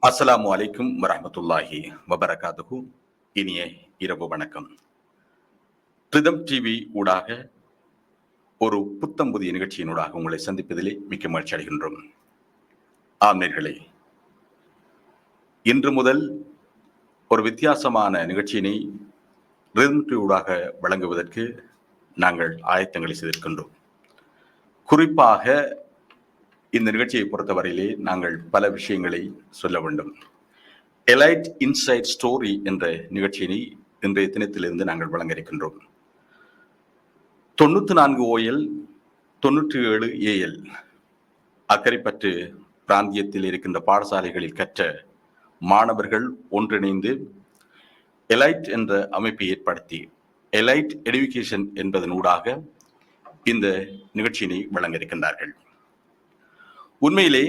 அஸ்ஸலாமு அலைக்கும் வரஹ்மத்துல்லாஹி வபரகாத்துஹு. இனிய இரவு வணக்கம். ரிதம் டிவி ஊடாக ஒரு புத்தம் புதிய நிகழ்ச்சியினூடாக உங்களை சந்திப்பதிலே மிக்க மகிழ்ச்சி அடைகின்றோம். ஆம் நேயர்களே, இன்று முதல் ஒரு வித்தியாசமான நிகழ்ச்சியினை ரிதம் டிவி ஊடாக வழங்குவதற்கு நாங்கள் ஆயத்தங்களை செய்திருக்கின்றோம். குறிப்பாக இந்த நிகழ்ச்சியை பொறுத்தவரையிலே நாங்கள் பல விஷயங்களை சொல்ல வேண்டும். எலைட் இன்சைட் ஸ்டோரி என்ற நிகழ்ச்சியினை இன்றைய தினத்திலிருந்து நாங்கள் வழங்க இருக்கின்றோம். 94 OL 97 AL அக்கரைப்பற்று பிராந்தியத்தில் இருக்கின்ற பாடசாலைகளில் கற்ற மாணவர்கள் ஒன்றிணைந்து எலைட் என்ற அமைப்பை ஏற்படுத்தி எலைட் எடுகேஷன் என்பதனூடாக இந்த நிகழ்ச்சியினை வழங்க இருக்கின்றார்கள். உண்மையிலே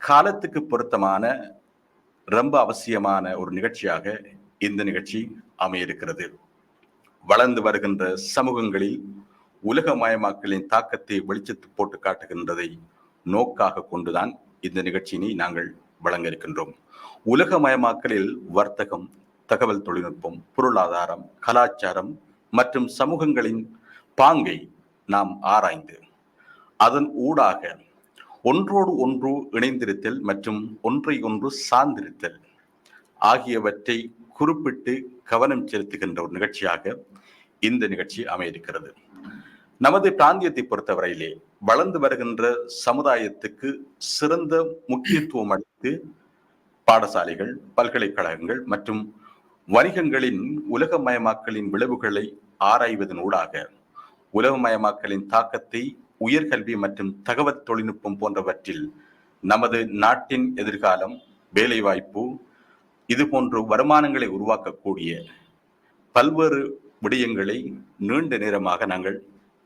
காலத்துக்கு பொருத்தமான ரொம்ப அவசியமான ஒரு நிகழ்ச்சியாக இந்த நிகழ்ச்சி அமையிருக்கிறது. வளர்ந்து வருகின்ற சமூகங்களில் உலகமயமாக்கலின் தாக்கத்தை வெளிச்சத்து போட்டு காட்டுகின்றதை நோக்காக கொண்டுதான் இந்த நிகழ்ச்சியினை நாங்கள் வழங்க இருக்கின்றோம். உலகமயமாக்கலில் வர்த்தகம், தகவல் தொழில்நுட்பம், பொருளாதாரம், கலாச்சாரம் மற்றும் சமூகங்களின் பாங்கை நாம் ஆராய்ந்து அதன் ஊடாக ஒன்றோடு ஒன்று இணைந்திருத்தல் மற்றும் ஒன்றை ஒன்று சார்ந்திருத்தல் ஆகியவற்றை குறிப்பிட்டு கவனம் செலுத்துகின்ற ஒரு நிகழ்ச்சியாக இந்த நிகழ்ச்சி அமையிருக்கிறது. நமது பிராந்தியத்தை பொறுத்தவரையிலே வளர்ந்து வருகின்ற சமுதாயத்துக்கு சிறந்த முக்கியத்துவம் அளித்து பாடசாலைகள், பல்கலைக்கழகங்கள் மற்றும் வணிகங்களின் உலகமயமாக்கலின் விளைவுகளை ஆராய்வதனூடாக உலகமயமாக்கலின் தாக்கத்தை உயர்கல்வி மற்றும் தகவல் தொழில்நுட்பம் போன்றவற்றில் நமது நாட்டின் எதிர்காலம், வேலைவாய்ப்பு, இது போன்ற வருமானங்களை உருவாக்கக்கூடிய பல்வேறு விடயங்களை நீண்ட நேரமாக நாங்கள்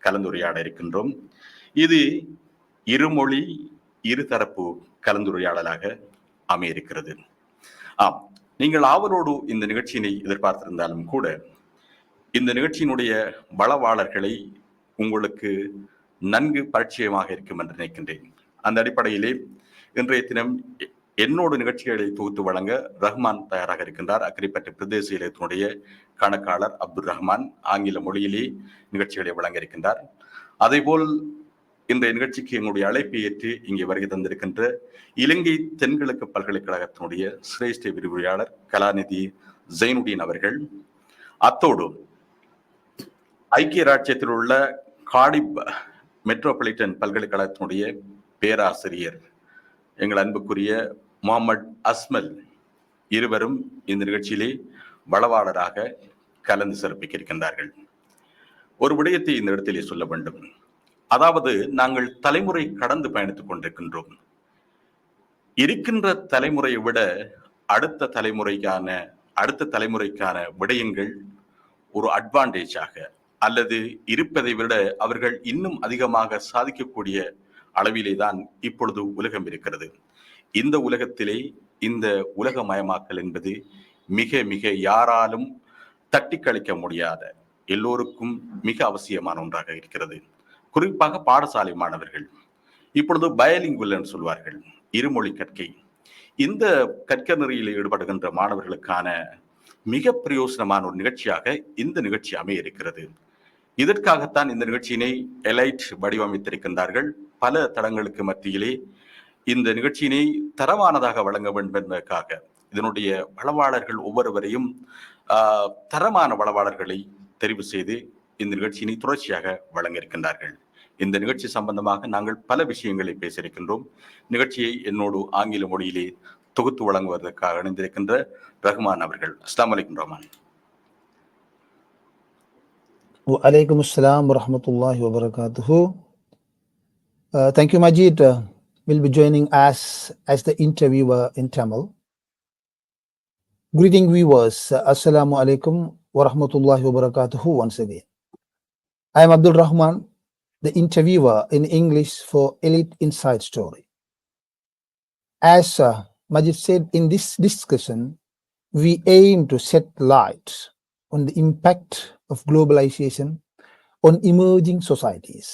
கலந்துரையாட இருக்கின்றோம். இது இருமொழி இருதரப்பு கலந்துரையாடலாக அமையிருக்கிறது. ஆம், நீங்கள் ஆவலோடு இந்த நிகழ்ச்சியினை எதிர்பார்த்திருந்தாலும் கூட இந்த நிகழ்ச்சியினுடைய வளவாளர்களை உங்களுக்கு நன்கு பரிச்சயமாக இருக்கும் என்று நினைக்கின்றேன். அந்த அடிப்படையிலே இன்றைய தினம் என்னோடு நிகழ்ச்சிகளை தொகுத்து வழங்க ரஹ்மான் தயாராக இருக்கின்றார். அக்கரைப்பற்று பிரதேச இலக்கியத்தினுடைய கணக்காளர் அப்துல் ரஹ்மான் ஆங்கில மொழியிலே நிகழ்ச்சிகளை வழங்க இருக்கின்றார். அதேபோல் இன்றைய நிகழ்ச்சிக்கு எங்களுடைய அழைப்பை ஏற்று இங்கே வருகை தந்திருக்கின்ற இலங்கை தென்கிழக்கு பல்கலைக்கழகத்தினுடைய சிரேஷ்ட விரிவுரையாளர் கலாநிதி ஜைனுடீன் அவர்கள், அத்தோடு ஐக்கிய ராஜ்யத்தில் உள்ள காடிப் மெட்ரோபாலிட்டன் பல்கலைக்கழகத்தினுடைய பேராசிரியர் எங்கள் அன்புக்குரிய முகமது அஸ்மல், இருவரும் இந்த நிகழ்ச்சியிலே வளவாளராக கலந்து சிறப்பிக்க இருக்கின்றார்கள். ஒரு விடயத்தை இந்த இடத்திலே சொல்ல வேண்டும். அதாவது, நாங்கள் தலைமுறை கடந்து பயணித்துக் கொண்டிருக்கின்றோம். இருக்கின்ற தலைமுறையை விட அடுத்த தலைமுறைக்கான விடயங்கள் ஒரு அட்வான்டேஜாக அல்லது இருப்பதை விட அவர்கள் இன்னும் அதிகமாக சாதிக்கக்கூடிய அளவிலே தான் இப்பொழுது உலகம் இருக்கிறது. இந்த உலகத்திலே இந்த உலகமயமாக்கல் என்பது மிக மிக யாராலும் தட்டி கழிக்க முடியாத, எல்லோருக்கும் மிக அவசியமான ஒன்றாக இருக்கிறது. குறிப்பாக பாடசாலை மாணவர்கள் இப்பொழுது பைலிங்குவல் என்று சொல்வார்கள், இருமொழி கற்கை. இந்த கற்க நெறியில் ஈடுபடுகின்ற மாணவர்களுக்கான மிக பிரயோசனமான ஒரு நிகழ்ச்சியாக இந்த நிகழ்ச்சி அமைய இருக்கிறது. இதற்காகத்தான் இந்த நிகழ்ச்சியினை எலைட் வடிவமைத்திருக்கின்றார்கள். பல தளங்களுக்கு மத்தியிலே இந்த நிகழ்ச்சியினை தரமானதாக வழங்க வேண்டும் என்பதற்காக இதனுடைய வளவாளர்கள் ஒவ்வொருவரையும் தரமான வளவாளர்களை தெரிவு செய்து இந்த நிகழ்ச்சியினை தொடர்ச்சியாக வழங்க இருக்கின்றார்கள். இந்த நிகழ்ச்சி சம்பந்தமாக நாங்கள் பல விஷயங்களை பேசியிருக்கின்றோம். நிகழ்ச்சியை என்னோடு ஆங்கில மொழியிலே தொகுத்து வழங்குவதற்காக இணைந்திருக்கின்ற ரஹ்மான் அவர்கள். அஸ்ஸலாமு அலைக்கும் Rahman. وعليكم السلام ورحمة الله وبركاته. Thank you, Majid. Will be joining us as the interviewer in Tamil. Greeting viewers, Assalamu alaikum wa rahmatullahi wa barakatuhu once again. I am Abdul Rahman, the interviewer in English for Elite Inside Story. As Majid said, in this discussion, we aim to shed light on the impact of globalization on emerging societies.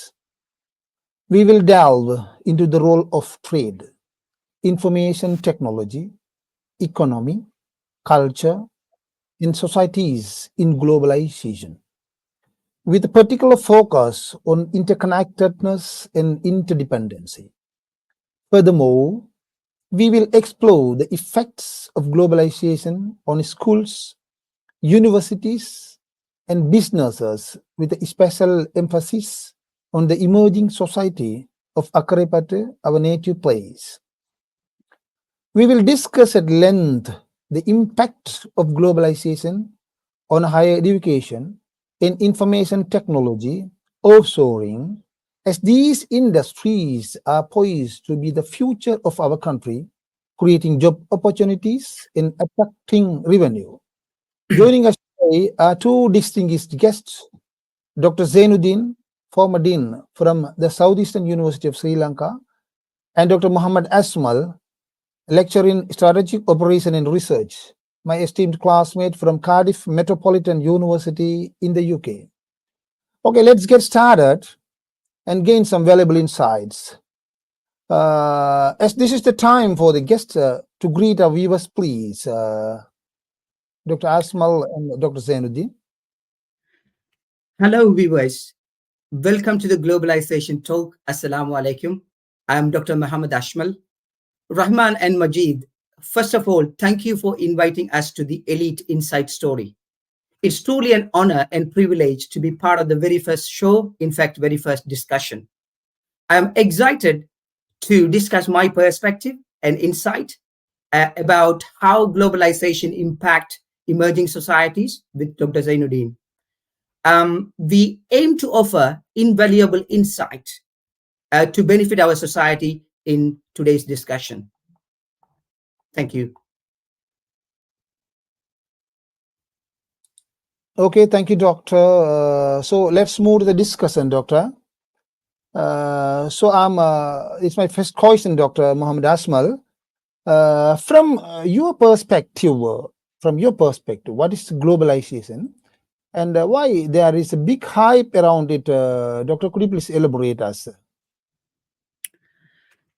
We will delve into the role of trade, information technology, economy, culture, and societies in globalization, with a particular focus on interconnectedness and interdependency. Furthermore, we will explore the effects of globalization on schools, universities, and businesses with a special emphasis on the emerging society of Akrepate, our native place. We will discuss at length the impact of globalization on higher education and information technology, offshoring, as these industries are poised to be the future of our country, creating job opportunities and attracting revenue. Joining us today are two distinguished guests, Dr. Zainuddin, former Dean from the Southeastern University of Sri Lanka, and Dr. Muhammad Asmal, lecturer in strategic operation and research, my esteemed classmate from Cardiff Metropolitan University in the UK. Okay, let's get started and gain some valuable insights. As this is the time for the guests to greet our viewers, please. Dr. Asmal and Dr. Zainuddin. Hello, viewers. Welcome to the Globalization Talk. Assalamu alaikum. I am Dr. Muhammad Ashmal. Rahman and Majid, first of all, thank you for inviting us to the Elite Insight Story. It's truly an honor and privilege to be part of the very first show, in fact, very first discussion. I am excited to discuss my perspective and insight about how globalization impacts emerging societies with Dr. Zainuddin. We aim to offer invaluable insight to benefit our society in today's discussion. Thank you. Okay, thank you, Doctor. So let's move to the discussion, Doctor. It's my first question, Dr. Muhammad Asmal. From your perspective, what is globalization? And why there is a big hype around it? Doctor, could you please elaborate us?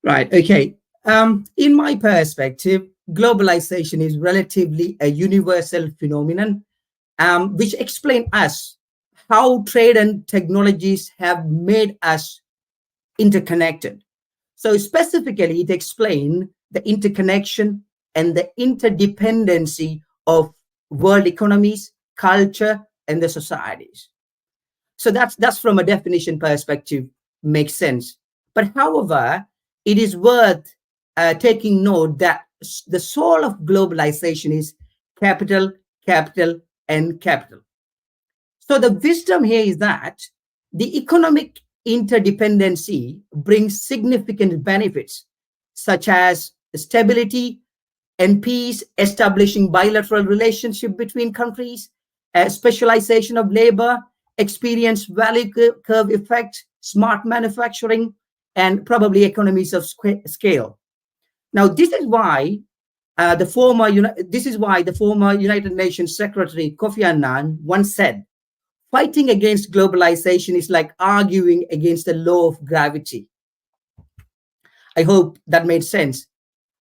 Right, okay. In my perspective, globalization is relatively a universal phenomenon, which explains us how trade and technologies have made us interconnected. So specifically, it explains the interconnection and the interdependency of world economies, culture, and the societies. So that's from a definition perspective, makes sense. But however, it is worth taking note that the soul of globalization is capital, capital, and capital. So the wisdom here is that the economic interdependency brings significant benefits, such as stability and peace, establishing bilateral relationship between countries, specialization of labor, experience value curve effect, smart manufacturing, and probably economies of scale. Now, this is why the former United Nations Secretary Kofi Annan once said, "Fighting against globalization is like arguing against the law of gravity." I hope that made sense.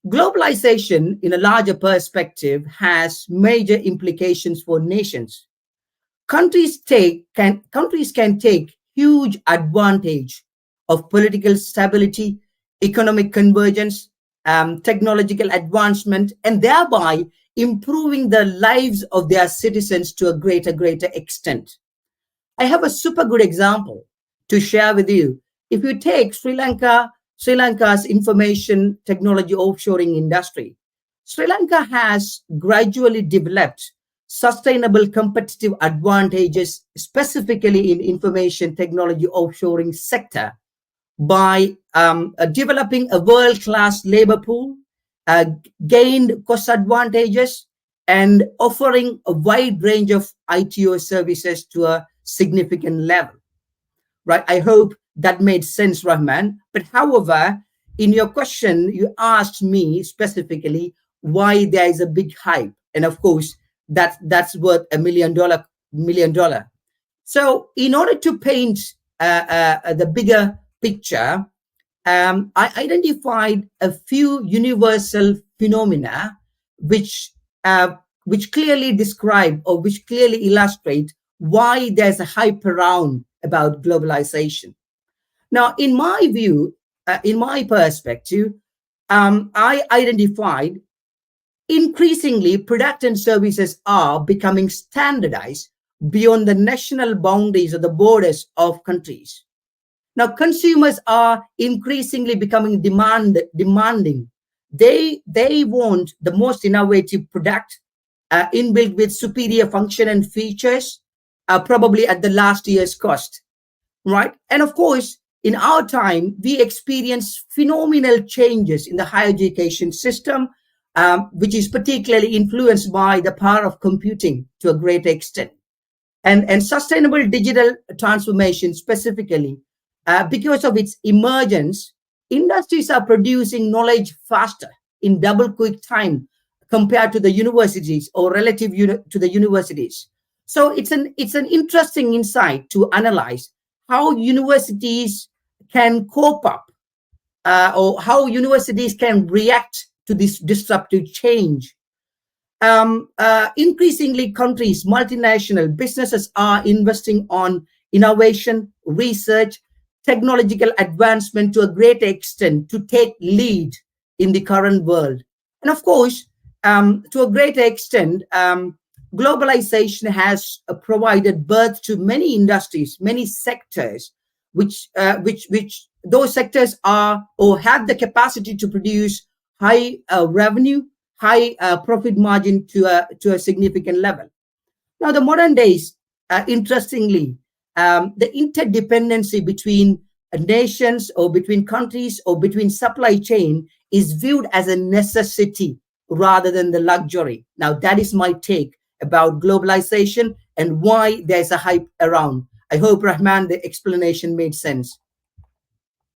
Globalization, in a larger perspective, has major implications for nations. Countries can take huge advantage of political stability, economic convergence, technological advancement, and thereby improving the lives of their citizens to a greater extent. I have a super good example to share with you. If you take Sri Lanka's information technology offshoring industry, Sri Lanka has gradually developed sustainable competitive advantages, specifically in information technology offshoring sector, by developing a world-class labor pool, gained cost advantages, and offering a wide range of ITO services to a significant level. Right? I hope that made sense, Rahman. But however, in your question, you asked me specifically why there is a big hype, and of course, that's worth $1 million. So, in order to paint the bigger picture, I identified a few universal phenomena which clearly describe or which clearly illustrate why there's a hype around about globalization. Now, in my view, in my perspective, I identified increasingly product and services are becoming standardized beyond the national boundaries or the borders of countries. Now, consumers are increasingly becoming demanding. They want the most innovative product inbuilt with superior function and features, probably at the last year's cost, right? And of course, in our time, we experience phenomenal changes in the higher education system, which is particularly influenced by the power of computing to a great extent. And sustainable digital transformation specifically, because of its emergence, industries are producing knowledge faster in double quick time compared to the universities or relative to the universities. So it's an interesting insight to analyze how universities can cope up or how universities can react to this disruptive change. Increasingly, countries, multinational businesses are investing on innovation, research, technological advancement to a great extent to take lead in the current world. And of course, to a great extent, globalization has provided birth to many industries, many sectors, which those sectors are or have the capacity to produce high revenue, high profit margin to a significant level. Now, the modern days, interestingly, the interdependency between nations or between countries or between supply chain is viewed as a necessity rather than the luxury. Now, that is my take about globalization and why there's a hype around. I hope, Rahman, the explanation made sense.